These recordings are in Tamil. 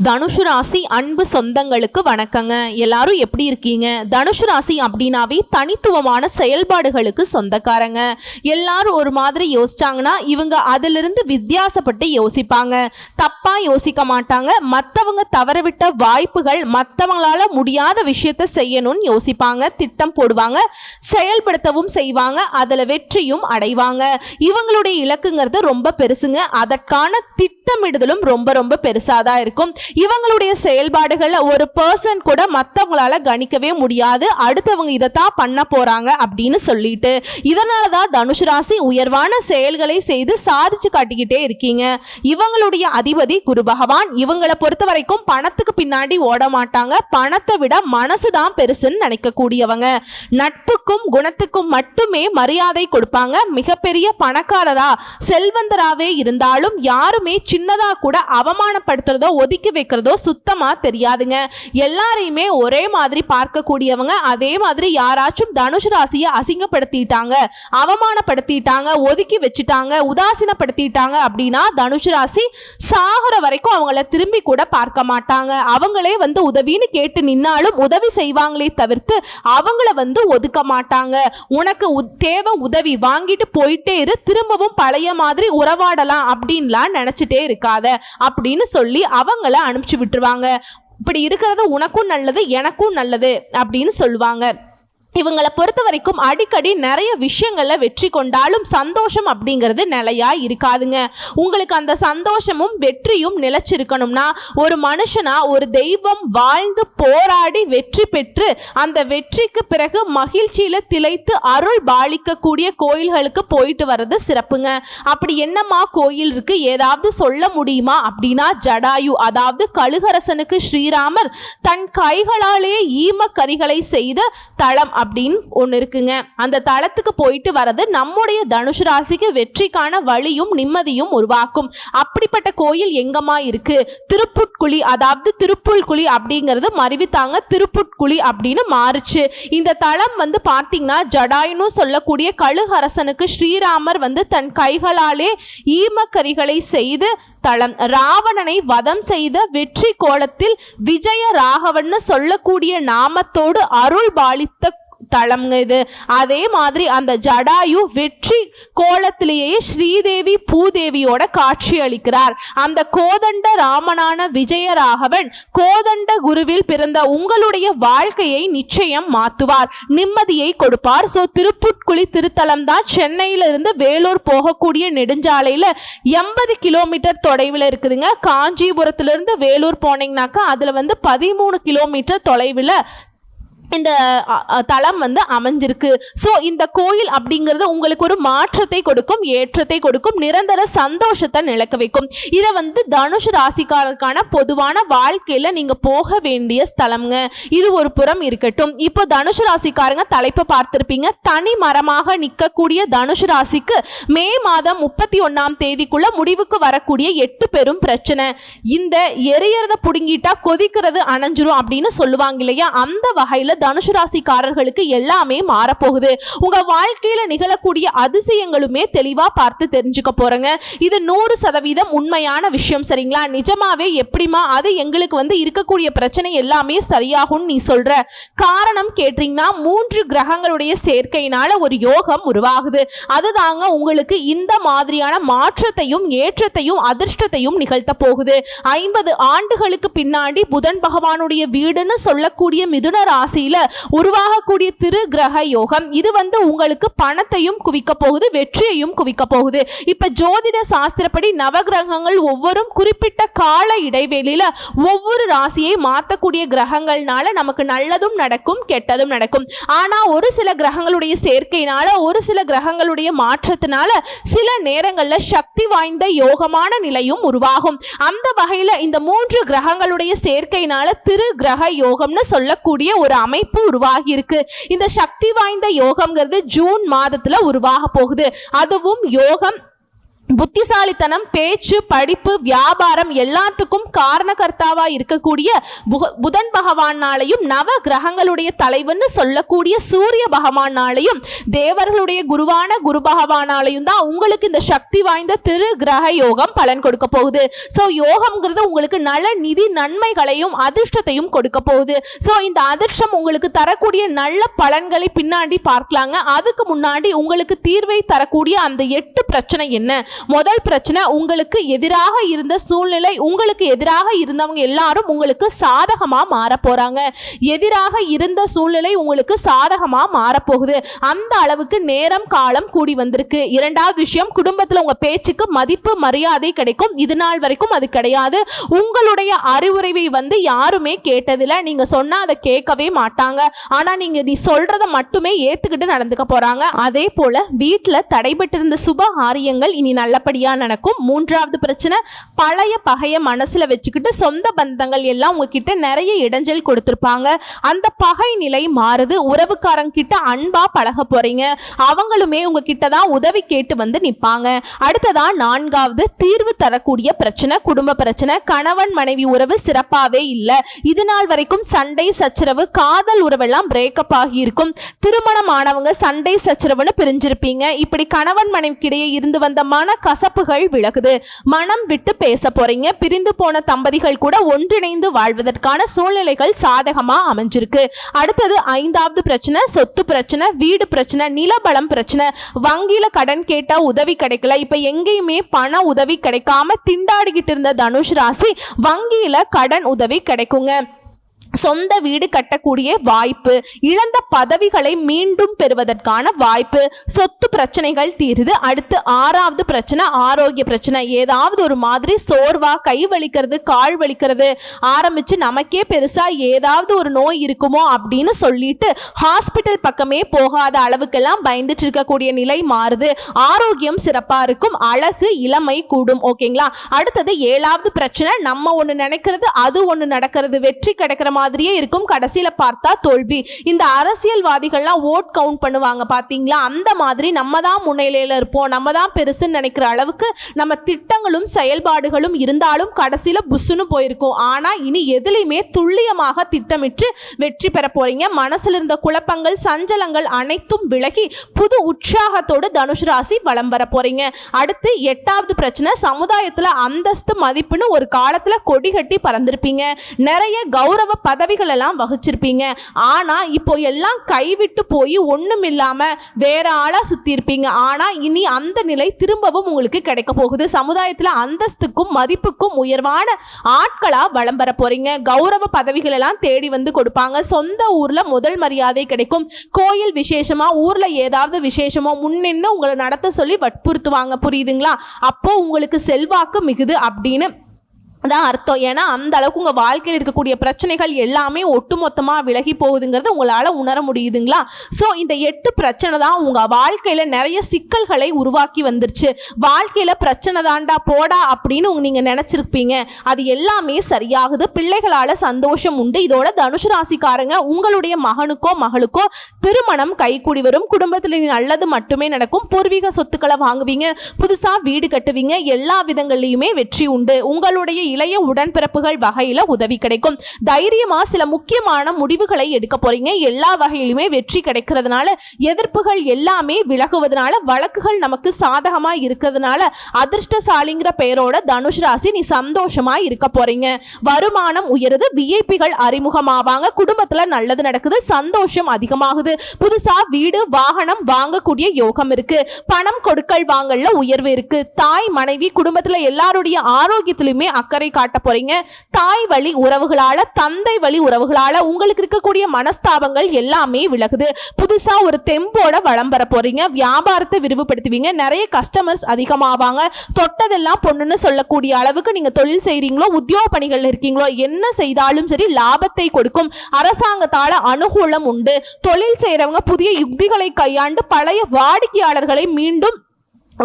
தனுஷு ராசி அன்பு சொந்தங்களுக்கு வணக்கங்க. எல்லாரும் எப்படி இருக்கீங்க? தனுஷு ராசி அப்படின்னாவே தனித்துவமான செயல்பாடுகளுக்கு சொந்தக்காரங்க. எல்லாரும் ஒரு மாதிரி யோசிச்சாங்கன்னா இவங்க அதிலிருந்து வித்தியாசப்பட்டு யோசிப்பாங்க. தப்பா யோசிக்க மாட்டாங்க. மற்றவங்க தவறவிட்ட வாய்ப்புகள், மற்றவங்களால முடியாத விஷயத்த செய்யணும்னு யோசிப்பாங்க, திட்டம் போடுவாங்க, செயல்படுத்தவும் செய்வாங்க, அதில் வெற்றியும் அடைவாங்க. இவங்களுடைய இலக்குங்கிறது ரொம்ப பெருசுங்க. அதற்கான திட்டமிடுதலும் ரொம்ப ரொம்ப பெருசாதான் இருக்கும். இவங்களுடைய செயல்பாடுகளை ஒரு பர்சன் கூட மற்றவங்களால கணிக்கவே முடியாது. அடுத்தவங்க இதைத்தான் பண்ண போறாங்க அப்படின்னு சொல்லிட்டு இதனாலதான் தனுஷு ராசி உயர்வான செயல்களை செய்து சாதிச்சு காட்டிக்கிட்டே இருக்கீங்க. இவங்களுடைய அதிபதி குரு பகவான். இவங்களை பொறுத்த வரைக்கும் பணத்துக்கு பின்னாடி ஓட மாட்டாங்க. பணத்தை விட மனசுதான் பெருசுன்னு நினைக்கக்கூடியவங்க. நட்புக்கும் குணத்துக்கும் மட்டுமே மரியாதை கொடுப்பாங்க. மிகப்பெரிய பணக்காரரா செல்வந்தராவே இருந்தாலும் யாருமே சின்னதா கூட அவமானப்படுத்துறதோ ஒதுக்கி வைக்கிறதோ சுத்தமா தெரியாதுங்க. எல்லாரையுமே ஒரே மாதிரி பார்க்கக்கூடியவங்க. அதே மாதிரி யாராச்சும் தனுஷு ராசியை அசிங்கப்படுத்திட்டாங்க, அவமானப்படுத்திட்டாங்க, ஒதுக்கி வச்சுட்டாங்க, உதாசீனப்படுத்திட்டாங்க அப்படின்னா தனுஷு ராசி சாகுற வரைக்கும் அவங்கள திரும்பி கூட பார்க்க மாட்டாங்க. அவங்களே உதவின்னு கேட்டு நின்னாலும் உதவி செய்வாங்களே தவிர்த்து அவங்கள ஒதுக்க மாட்டாங்க. உனக்கு தேவை உதவி, வாங்கிட்டு போயிட்டே இரு, திரும்பவும் பழைய மாதிரி உறவாடலாம் அப்படின்லாம் நினைச்சிட்டே இருக்காத அப்படின்னு சொல்லி அவங்கள அனுப்பிச்சு விட்டுருவாங்க. இப்படி இருக்கிறது உனக்கும் நல்லது, எனக்கும் நல்லது அப்படின்னு சொல்லுவாங்க. இவங்களை பொறுத்த வரைக்கும் அடிக்கடி நிறைய விஷயங்கள்ல வெற்றி கொண்டாலும் சந்தோஷம் அப்படிங்கிறது நிலையா இருக்காதுங்க. உங்களுக்கு அந்த சந்தோஷமும் வெற்றியும் நிலைச்சிருக்கணும்னா ஒரு மனுஷனா ஒரு தெய்வம் வாழ்ந்து போராடி வெற்றி பெற்று அந்த வெற்றிக்கு பிறகு மகிழ்ச்சியில திளைத்து அருள் பாலிக்கக்கூடிய கோயில்களுக்கு போயிட்டு வர்றது சிறப்புங்க. அப்படி என்னமா கோயில் இருக்கு, ஏதாவது சொல்ல முடியுமா அப்படின்னா ஜடாயு, அதாவது கழுகரசனுக்கு ஸ்ரீராமர் தன் கைகளாலே ஈம கரிகளை செய்த தளம் அப்படின்னு ஒன்று இருக்குங்க. அந்த தளத்துக்கு போயிட்டு வர்றது நம்முடைய தனுஷு ராசிக்கு வெற்றிக்கான வழியும் நிம்மதியும் உருவாக்கும். அப்படிப்பட்ட கோயில் எங்கம்மா இருக்கு? திருப்புட்குழி, அதாவது திருப்புல்குழி அப்படிங்கிறது மறிவித்தாங்க திருப்புட்குழி அப்படின்னு மாறுச்சு. இந்த தளம் பார்த்தீங்கன்னா ஜடாயுன்னு சொல்லக்கூடிய கழுகரசனுக்கு ஸ்ரீராமர் தன் கைகளாலே ஈமக்கரிகளை செய்து தளம். ராவணனை வதம் செய்த வெற்றி கோலத்தில் விஜய ராகவன்னு சொல்லக்கூடிய நாமத்தோடு அருள் பாலித்த தளம்ங்க இது. அதே மாதிரி அந்த ஜடாயு வெற்றி கோலத்திலேயே ஸ்ரீதேவி பூதேவியோட காட்சி அளிக்கிறார். அந்த கோதண்ட ராமனான விஜயராகவன் கோதண்ட குருவில் பிறந்த உங்களுடைய வாழ்க்கையை நிச்சயம் மாற்றுவார், நிம்மதியை கொடுப்பார். ஸோ திருப்புட்குழி திருத்தலம் தான் சென்னையிலிருந்து வேலூர் போகக்கூடிய நெடுஞ்சாலையில் 80 கிலோமீட்டர் தொலைவில் இருக்குதுங்க. காஞ்சிபுரத்திலிருந்து வேலூர் போனீங்கன்னாக்கா அதில் 13 கிலோமீட்டர் தொலைவில் இந்த தளம் அமைஞ்சிருக்கு. ஸோ இந்த கோயில் அப்படிங்கிறது உங்களுக்கு ஒரு மாற்றத்தை கொடுக்கும், ஏற்றத்தை கொடுக்கும், நிரந்தர சந்தோஷத்தை நிலைக்க வைக்கும். இதை தனுஷு ராசிக்காரருக்கான பொதுவான வாழ்க்கையில நீங்க போக வேண்டிய ஸ்தலம்ங்க. இது ஒரு புறம் இருக்கட்டும். இப்போ தனுஷு ராசிக்காரங்க தலைப்பை பார்த்திருப்பீங்க. தனி மரமாக நிற்கக்கூடிய தனுஷு ராசிக்கு மே மாதம் 31ஆம் தேதிக்குள்ள முடிவுக்கு வரக்கூடிய 8 பெரும் பிரச்சனை. இந்த எரியறத புடுங்கிட்டா கொதிக்கிறது அணைஞ்சிரும் அப்படின்னு சொல்லுவாங்க இல்லையா? அந்த வகையில தனுஷு ராசிக்காரர்களுக்கு எல்லாமே மாறப்போகுது. உங்க வாழ்க்கையில நிகழக்கூடிய அதிசயங்களுமே தெளிவா பார்த்து தெரிஞ்சுக்க போறங்க. இது 100% உண்மையான விஷயம். சரிங்களா? நிஜமாவே எப்படிமா அது எங்களுக்கு இருக்கக்கூடிய பிரச்சனை எல்லாமே சரியாகும் நீ சொல்ற காரணம் கேட்டீங்கன்னா 3 கிரகங்களுடைய சேர்க்கையினால ஒரு யோகம் உருவாகுது. அதுதாங்க உங்களுக்கு இந்த மாதிரியான மாற்றத்தையும் ஏற்றத்தையும் அதிர்ஷ்டத்தையும் நிகழ்த்த போகுது. 50 ஆண்டுகளுக்கு பின்னாடி புதன் பகவானுடைய வீடுன்னு சொல்லக்கூடிய மிதுன ராசி உருவாகக்கூடிய திரு கிரக யோகம். இது உங்களுக்கு பணத்தையும் குவிக்க போகுது, வெற்றியையும் குவிக்க போகுது. இப்ப ஜோதிட சாஸ்திரப்படி நவகிரகங்கள் ஒவ்வொரும் குறிப்பிட்ட கால இடைவெளியில ஒவ்வொரு ராசியை மாற்றக்கூடிய கிரகங்கள்னால நமக்கு நல்லதும் நடக்கும், கெட்டதும் நடக்கும். ஆனா ஒரு சில கிரகங்களுடைய சேர்க்கையினால, ஒரு சில கிரகங்களுடைய மாற்றத்தினால சில நேரங்கள்ல சக்தி வாய்ந்த யோகமான நிலையும் உருவாகும். அந்த வகையில இந்த 3 கிரகங்களுடைய சேர்க்கையினால திரு கிரக யோகம்னு சொல்லக்கூடிய ஒரு அமைப்பு உருவாகி இருக்கு. இந்த சக்தி வாய்ந்த யோகம்ங்கிறது ஜூன் மாதத்துல உருவாக போகுது. அதுவும் யோகம் புத்திசாலித்தனம், பேச்சு, படிப்பு, வியாபாரம் எல்லாத்துக்கும் காரணகர்த்தாவா இருக்கக்கூடிய புதன் பகவானாலையும் நவ கிரகங்களுடைய தலைவன்னு சொல்லக்கூடிய சூரிய பகவானாலையும் தேவர்களுடைய குருவான குரு பகவானாலையும் தான் உங்களுக்கு இந்த சக்தி வாய்ந்த திரு கிரக யோகம் பலன் கொடுக்க போகுது. ஸோ யோகம்ங்கிறது உங்களுக்கு நல நிதி நன்மைகளையும் அதிர்ஷ்டத்தையும் கொடுக்க போகுது. ஸோ இந்த அதிர்ஷ்டம் உங்களுக்கு தரக்கூடிய நல்ல பலன்களை பின்னாடி பார்க்கலாங்க. அதுக்கு முன்னாடி உங்களுக்கு தீர்வை தரக்கூடிய அந்த 8 பிரச்சனை என்ன? முதல் பிரச்சனை, உங்களுக்கு எதிராக இருந்த சூழ்நிலை, உங்களுக்கு எதிராக இருந்தவங்க எல்லாரும் உங்களுக்கு சாதகமா மாற போறாங்க. எதிராக இருந்த சூழ்நிலை உங்களுக்கு சாதகமா மாறப்போகுது. அந்த அளவுக்கு நேரம் காலம் கூடி வந்திருக்கு. இரண்டாவது விஷயம், குடும்பத்தில் உங்க பேச்சுக்கு மதிப்பு மரியாதை கிடைக்கும். இது நாள் வரைக்கும் அது கிடையாது. உங்களுடைய அறிவுரைவை யாருமே கேட்டதில்லை. நீங்க சொன்னா அதை கேட்கவே மாட்டாங்க. ஆனா நீ சொல்றதை மட்டுமே ஏத்துக்கிட்டு நடந்துக்க போறாங்க. அதே போல வீட்டுல தடைபட்டிருந்த சுப காரியங்கள் இனி நல்லபடியா நடக்கும். மூன்றாவது பிரச்சனை, பழைய பகைய மனசுல வச்சுக்கிட்டு சொந்த பந்தங்கள் எல்லாம் உங்ககிட்ட நிறைய இடைஞ்சல் கொடுத்திருப்பாங்க. அந்த பகை நிலை மாறுது. உறவுக்காரங்க கிட்ட அன்பா பழக போறீங்க. அவங்களுமே உங்ககிட்ட தான் உதவி கேட்டு நிப்பாங்க. அடுத்ததா நான்காவது, தீர்வு தரக்கூடிய பிரச்சனை, குடும்ப பிரச்சனை. கணவன் மனைவி உறவு சிறப்பாவே இல்லை. இது நாள் வரைக்கும் சண்டை சச்சரவு, காதல் உறவெல்லாம் பிரேக்கப் ஆகி இருக்கும். திருமணமானவங்க சண்டை சச்சரவுன்னு பிரிஞ்சிருப்பீங்க. இப்படி கணவன் மனைவிக்கிடையே இருந்து வந்த மன கசப்புகள் விலகுது. மனம் விட்டு பேச போறீங்க. பிரிந்து போன தம்பதிகள் கூட ஒன்றிணைந்து வாழ்வதற்கான சூழ்நிலைகள் சாதகமா அமைஞ்சிருக்கு. அடுத்தது ஐந்தாவது பிரச்சனை, சொத்து பிரச்சனை, வீடு பிரச்சனை, நிலபலம் பிரச்சனை. வங்கியில கடன் கேட்டா உதவி கிடைக்கல. இப்ப எங்கேயுமே பண உதவி கிடைக்காம திண்டாடிக்கிட்டு இருந்த தனுஷ் ராசி வங்கியில கடன் உதவி கிடைக்குங்க. சொந்த வீடு கட்டக்கூடிய வாய்ப்பு, இழந்த பதவிகளை மீண்டும் பெறுவதற்கான வாய்ப்பு, சொத்து பிரச்சனைகள் தீருது. அடுத்து ஆறாவது பிரச்சனை, ஆரோக்கிய பிரச்சனை. ஏதாவது ஒரு மாதிரி சோர்வா, கை வலிக்கிறது, கால் வலிக்கிறது ஆரம்பிச்சு நமக்கே பெருசா ஏதாவது ஒரு நோய் இருக்குமோ அப்படின்னு சொல்லிட்டு ஹாஸ்பிட்டல் பக்கமே போகாத அளவுக்கெல்லாம் பயந்துட்டு இருக்கக்கூடிய நிலை மாறுது. ஆரோக்கியம் சிறப்பா இருக்கும். அழகு இளமை கூடும். ஓகேங்களா? அடுத்தது ஏழாவது பிரச்சனை, நம்ம ஒண்ணு நினைக்கிறது அது ஒண்ணு நடக்கிறது. வெற்றி கிடைக்கிற மாதிரியே இருக்கும், கடைசியில பார்த்தா தோல்வி. இந்த அரசியல்வாதிகள்லாம் ஓட் கவுண்ட் பண்ணுவாங்க பாத்தீங்களா? அந்த மாதிரி நம்ம தான் முன்னிலையில இருப்போம், நம்ம தான் பெருசுன்னு நினைக்கிற அளவுக்கு நம்ம திட்டங்களும் செயல்பாடுகளும் இருந்தாலும் கடைசியில புஷ்ஷுன்னு போயிருக்கும். ஆனா இனி எதுலையுமே துல்லியமாக திட்டமிட்டு வெற்றி பெற போறீங்க. மனசுல இருந்த குழப்பங்கள், சஞ்சலங்கள் அனைத்தும் விலகி புது உற்சாகத்தோடு தனுஷ் ராசி வலம் வர போறீங்க. அடுத்து எட்டாவது பிரச்சனை, சமுதாயத்துல அந்தஸ்து மதிப்புன்னு ஒரு காலத்துல கொடி கட்டி பறந்திருப்பீங்க. நிறைய கௌரவ பதவிகள் எல்லாம் வகிச்சிருப்பீங்க. ஆனா இப்போ எல்லாம் கைவிட்டு போய் ஒண்ணும் இல்லாம வேற ஆளா சுத்தி இருப்பீங்க. ஆனா இனி அந்த நிலை திரும்பவும் உங்களுக்கு கிடைக்க போகுது. சமுதாயத்துல அந்தஸ்துக்கும் மதிப்புக்கும் உயர்வான ஆட்களா வலம் வர போறீங்க. கௌரவ பதவிகள் எல்லாம் தேடி கொடுப்பாங்க. சொந்த ஊர்ல முதல் மரியாதை கிடைக்கும். கோயில் விசேஷமா, ஊர்ல ஏதாவது விசேஷமோ முன்னின்னு உங்களை நடத்த சொல்லி வற்புறுத்துவாங்க. புரியுதுங்களா? அப்போ உங்களுக்கு செல்வாக்கு மிகுது அப்படின்னு தான் அர்த்தம். ஏன்னா அந்த அளவுக்கு உங்கள் வாழ்க்கையில் இருக்கக்கூடிய பிரச்சனைகள் எல்லாமே ஒட்டுமொத்தமாக விலகி போகுதுங்கிறது உங்களால் உணர முடியுதுங்களா? ஸோ இந்த 8 பிரச்சனை தான் உங்கள் வாழ்க்கையில் நிறைய சிக்கல்களை உருவாக்கி வந்துருச்சு. வாழ்க்கையில் பிரச்சனை தாண்டா போடா அப்படின்னு நீங்கள் நினச்சிருப்பீங்க. அது எல்லாமே சரியாகுது. பிள்ளைகளால் சந்தோஷம் உண்டு. இதோட தனுஷ் ராசிக்காரங்க உங்களுடைய மகனுக்கோ மகளுக்கோ திருமணம் கைகூடி வரும். குடும்பத்தில் நல்லது மட்டுமே நடக்கும். பூர்வீக சொத்துக்களை வாங்குவீங்க. புதுசாக வீடு கட்டுவீங்க. எல்லா விதங்கள்லையுமே வெற்றி உண்டு. உங்களுடைய இளைய உடன்பிறப்புகள் வகையில உதவி கிடைக்கும். தைரியமா சில முக்கியமான முடிவுகளை எடுக்க போறீங்க. எல்லா வகையிலுமே வெற்றி கிடைக்கிறதுனால, எதிர்ப்புகள் எல்லாமே விலகுவதனால, வழக்குகள் நமக்கு சாதகமா இருக்கிறதுனால அதிர்ஷ்டசாலிங்கிற பெயரோட தனுஷ் ராசி நீ சந்தோஷமா இருக்க போறீங்க. வருமானம் உயருது. விஐபிகள் அறிமுகமாவாங்க. குடும்பத்துல நல்லது நடக்குது. சந்தோஷம் அதிகமாகுது. புதுசா வீடு வாகனம் வாங்கக்கூடிய யோகம் இருக்கு. பணம் கொடுக்கல் வாங்கல்ல உயர்வு இருக்கு. தாய் மனைவி குடும்பத்துல எல்லாருடைய ஆரோக்கியத்திலுமே அக்கறை காட்ட போறீங்க. தாய் வழி உறவுகளால, தந்தை வழி உறவுகளால உங்களுக்கு இருக்கக்கூடிய மனஸ்தாபங்கள் எல்லாமே விலகுது. புதுசா ஒரு தெம்போட வளம் வர போறீங்க. வியாபாரத்தை விரிவுபடுத்துவீங்க. நிறைய கஸ்டமர்ஸ் அதிகமாவாங்க. தொட்டதெல்லாம் பொண்ணுன்னு சொல்லக்கூடிய அளவுக்கு நீங்க தொழில் செய்றீங்களோ, உத்தியோக பணிகள் இருக்கீங்களோ, என்ன செய்தாலும் சரி லாபத்தை கொடுக்கும். அரசாங்கத்தால அனுகூலம் உண்டு. தொழில் செய்யறவங்க புதிய யுக்திகளை கையாண்டு பழைய வாடிக்கையாளர்களை மீண்டும்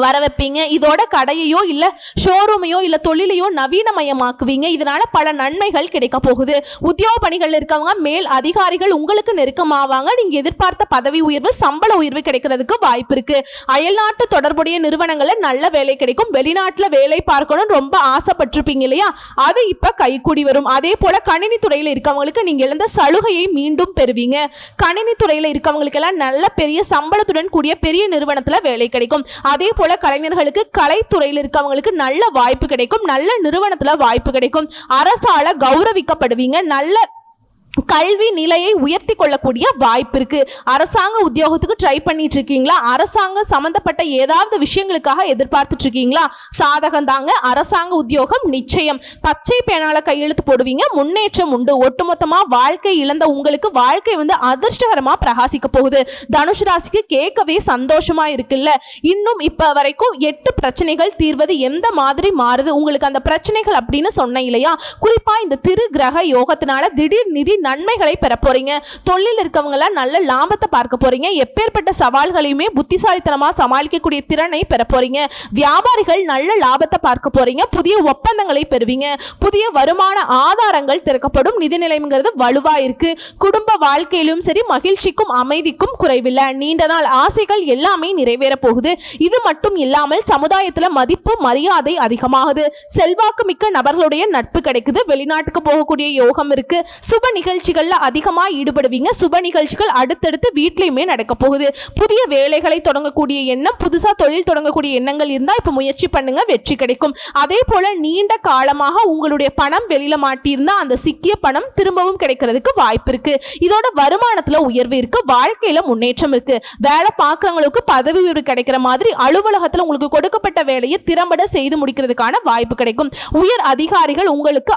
வர வைப்பீங்க. இதோட கடையையோ இல்ல ஷோரூமையோ இல்ல தொழிலையோ நவீனமயமாக்குவீங்க. இதனால பல நன்மைகள் கிடைக்க போகுது. உத்தியோக பணிகள் இருக்கவங்க மேல் அதிகாரிகள் உங்களுக்கு நெருக்கமாவாங்க. நீங்க எதிர்பார்த்த பதவி உயர்வு, சம்பள உயர்வு கிடைக்கிறதுக்கு வாய்ப்பு இருக்கு. அயல்நாட்டு தொடர்புடைய நிறுவனங்கள்ல நல்ல வேலை கிடைக்கும். வெளிநாட்டுல வேலை பார்க்கணும் ரொம்ப ஆசைப்பட்டிருப்பீங்க இல்லையா, அது இப்ப கைக்கூடி வரும். அதே போல கணினி துறையில இருக்கவங்களுக்கு நீங்க இழந்த சலுகையை மீண்டும் பெறுவீங்க. கணினி துறையில இருக்கவங்களுக்கு எல்லாம் நல்ல பெரிய சம்பளத்துடன் கூடிய பெரிய நிறுவனத்துல வேலை கிடைக்கும். அதே போல கலைஞர்களுக்கு கலைத்துறையில் இருக்கவங்களுக்கு நல்ல வாய்ப்பு கிடைக்கும். நல்ல நிறுவனத்துல வாய்ப்பு கிடைக்கும். அரசால கௌரவிக்கப்படுவீங்க. நல்ல கல்வி நிலையை உயர்த்தி கொள்ளக்கூடிய வாய்ப்பு இருக்கு. அரசாங்க உத்தியோகத்துக்கு ட்ரை பண்ணிட்டு இருக்கீங்களா, அரசாங்க சம்பந்தப்பட்ட ஏதாவது விஷயங்களுக்காக எதிர்பார்த்துட்டு இருக்கீங்களா, சாதகம் தாங்க. அரசாங்க உத்தியோகம் நிச்சயம். பச்சை பேனால கையெழுத்து போடுவீங்க. முன்னேற்றம் உண்டு. ஒட்டுமொத்தமா வாழ்க்கை இழந்த உங்களுக்கு வாழ்க்கை அதிர்ஷ்டகரமா பிரகாசிக்க போகுது. தனுசு ராசிக்கு கேட்கவே சந்தோஷமா இருக்குல்ல. இன்னும் இப்ப வரைக்கும் 8 பிரச்சனைகள் தீர்வது எந்த மாதிரி மாறுது உங்களுக்கு அந்த பிரச்சனைகள் அப்படின்னு சொன்ன இல்லையா, குறிப்பா இந்த திரு கிரக யோகத்தினால திடீர் நிதி நன்மைகளை பெற போறீங்க. தொழில் இருக்கவங்கள நல்ல லாபத்தை பார்க்க போறீங்க. எப்பேற்பட்ட சவால்களையுமே புத்திசாலித்தனமா சமாளிக்கக்கூடிய திறனை பெற போறீங்க. வியாபாரிகள் நல்ல லாபத்தை பார்க்க போறீங்க. புதிய ஒப்பந்தங்களை பெறுவீங்க. புதிய வருமான ஆதாரங்கள் திறக்கப்படும். நிதிநிலைங்கிறது வலுவா இருக்கு. குடும்ப வாழ்க்கையிலும் சரி மகிழ்ச்சிக்கும் அமைதிக்கும் குறைவில்லை. நீண்ட நாள் ஆசைகள் எல்லாமே நிறைவேற போகுது. இது மட்டும் இல்லாமல் சமுதாயத்துல மதிப்பு மரியாதை அதிகமாகுது. செல்வாக்கு மிக்க நபர்களுடைய நட்பு கிடைக்குது. வெளிநாட்டுக்கு போகக்கூடிய யோகம் இருக்கு. சுப நிகழ்ச்சிகள்ல அதிகமா ஈடுபடுவீங்க. சுப நிகழ்ச்சிகள் அடுத்தடுத்து வீட்லயுமே நடக்க போகுது. புதிய வேலைகளை தொடங்கக்கூடிய எண்ணம், புதுசா தொழில் தொடங்கக்கூடிய எண்ணங்கள் இருந்தா இப்ப முயற்சி பண்ணுங்க, வெற்றி கிடைக்கும். அதே போல நீண்ட காலமாக உங்களுடைய பணம் வெளியில மாட்டியிருந்தா அந்த சிக்கிய பணம் திரும்பவும் கிடைக்கிறதுக்கு வாய்ப்பு இருக்கு. இதோட வருமானத்துல உயர்வு இருக்கு. வாழ்க்கையில முன்னேற்றம் இருக்கு. வேலை பார்க்கறவங்களுக்கு பதவி உயர்வு கிடைக்கிற மாதிரி அலுவலகத்துல உங்களுக்கு கொடுக்கப்பட்ட வேலையை திறம்பட செய்து முடிக்கிறதுக்கான வாய்ப்பு கிடைக்கும். உயர் அதிகாரிகள் உங்களுக்கு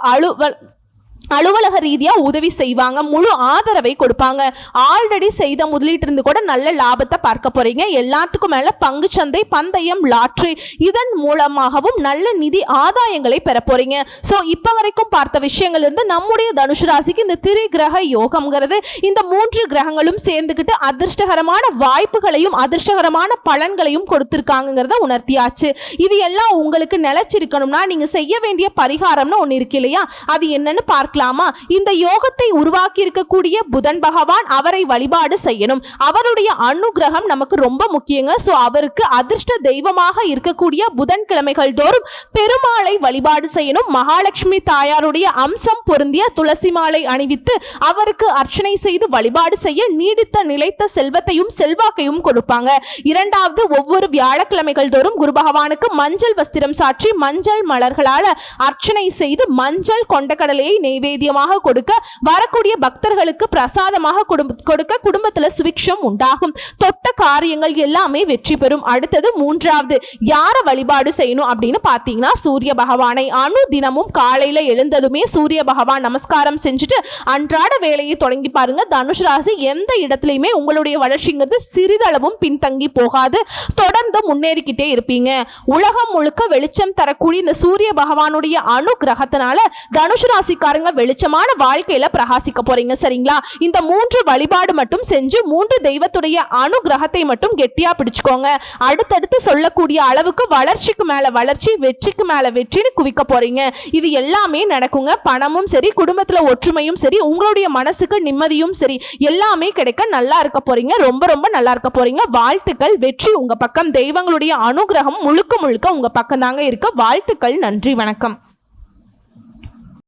அலுவலக ரீதியா உதவி செய்வாங்க. முழு ஆதரவை கொடுப்பாங்க. ஆல்ரெடி செய்த முதலீட்டிலிருந்து கூட நல்ல லாபத்தை பார்க்க போறீங்க. எல்லாத்துக்கும் மேல பங்குச்சந்தை, பந்தயம், லாட்ரி இதன் மூலமாகவும் நல்ல நிதி ஆதாயங்களை பெற போறீங்க. ஸோ இப்ப வரைக்கும் பார்த்த விஷயங்கள் இருந்து நம்முடைய தனுசு ராசிக்கு இந்த திரு கிரக யோகம்ங்கிறது இந்த 3 கிரகங்களும் சேர்ந்துக்கிட்டு அதிர்ஷ்டகரமான வாய்ப்புகளையும் அதிர்ஷ்டகரமான பலன்களையும் கொடுத்திருக்காங்கிறத உணர்த்தியாச்சு. இது எல்லாம் உங்களுக்கு நிலைச்சிருக்கணும்னா நீங்க செய்ய வேண்டிய பரிகாரம்னு ஒன்று இருக்கு இல்லையா, அது என்னன்னு பார்க்கலாம். இந்த யோகத்தை உருவாக்கி இருக்கக்கூடிய புதன் பகவான், அவரை வழிபாடு செய்யணும். அவருடைய அனுகிரகம் நமக்கு ரொம்ப முக்கியங்க. சோ அவருக்கு அதிர்ஷ்ட தெய்வமாக இருக்கக்கூடிய புதன்கிழமைகள் தோறும் பெருமாளை வழிபாடு செய்யணும். மகாலட்சுமி தாயாருடைய அம்சம் பொருந்திய துளசி மாலை அணிவித்து அவருக்கு அர்ச்சனை செய்து வழிபாடு செய்ய நீடித்த நிலைத்த செல்வத்தையும் செல்வாக்கையும் கொடுப்பாங்க. இரண்டாவது, ஒவ்வொரு வியாழக்கிழமைகள் தோறும் குரு பகவானுக்கு மஞ்சள் வஸ்திரம் சாற்றி மஞ்சள் மலர்களால அர்ச்சனை செய்து மஞ்சள் கொண்டக்கடலையை நைவேத்தியமாக கொடுக்க, வரக்கூடிய பக்தர்களுக்கு பிரசாதமாக கொடுக்க குடும்பத்துல சுபிக்ஷம் உண்டாகும். தொட்ட காரியங்கள் எல்லாமே வெற்றி பெறும். அடுத்தது மூன்றாவது, யார வழிபாடு செய்யணும் அப்படின்னு பாத்தீங்கன்னா சூரிய பகவானை. தினமும் காலையில எழுந்ததுமே சூரிய பகவான் நமஸ்காரம் செஞ்சுட்டு அன்றாட வேலையை தொடங்கி பாருங்க. தனுஷ் ராசி எந்த இடத்துலயுமே உங்களுடைய வளர்ச்சிங்கிறது சிறிதளவும் பின்தங்கி போகாது. தொடர்ந்து முன்னேறிக்கிட்டே இருப்பீங்க. உலகம் முழுக்க வெளிச்சம் தரக்கூடிய இந்த சூரிய பகவானுடைய அனுகிரகத்தினால தனுஷ் ராசிக்காரங்க வெளிச்சமான வாழ்க்கையில பிரகாசிக்க போறீங்க. சரிங்களா? இந்த 3 வழிபாடு மட்டும் செஞ்சு 3 தெய்வத்துடைய அனுகிரகத்தை மட்டும் கெட்டியா பிடிச்சுக்கோங்க. அடுத்தடுத்து சொல்லக்கூடிய அளவுக்கு வளர்ச்சிக்கு மேல வளர்ச்சி, வெற்றிக்கு மேல வெற்றின்னு குவிக்க போறீங்க. இது எல்லாமே நடக்குங்க. பணமும் சரி, குடும்பத்துல ஒற்றுமையும் சரி, உங்களுடைய மனசுக்கு நிம்மதியும் சரி, எல்லாமே கிடைக்க நல்லா இருக்க போறீங்க. ரொம்ப ரொம்ப நல்லா இருக்க போறீங்க. வாழ்த்துக்கள். வெற்றி உங்க பக்கம். தெய்வங்களுடைய அனுகிரகம் முழுக்க முழுக்க உங்க பக்கம் தாங்க இருக்கு. வாழ்த்துக்கள். நன்றி. வணக்கம்.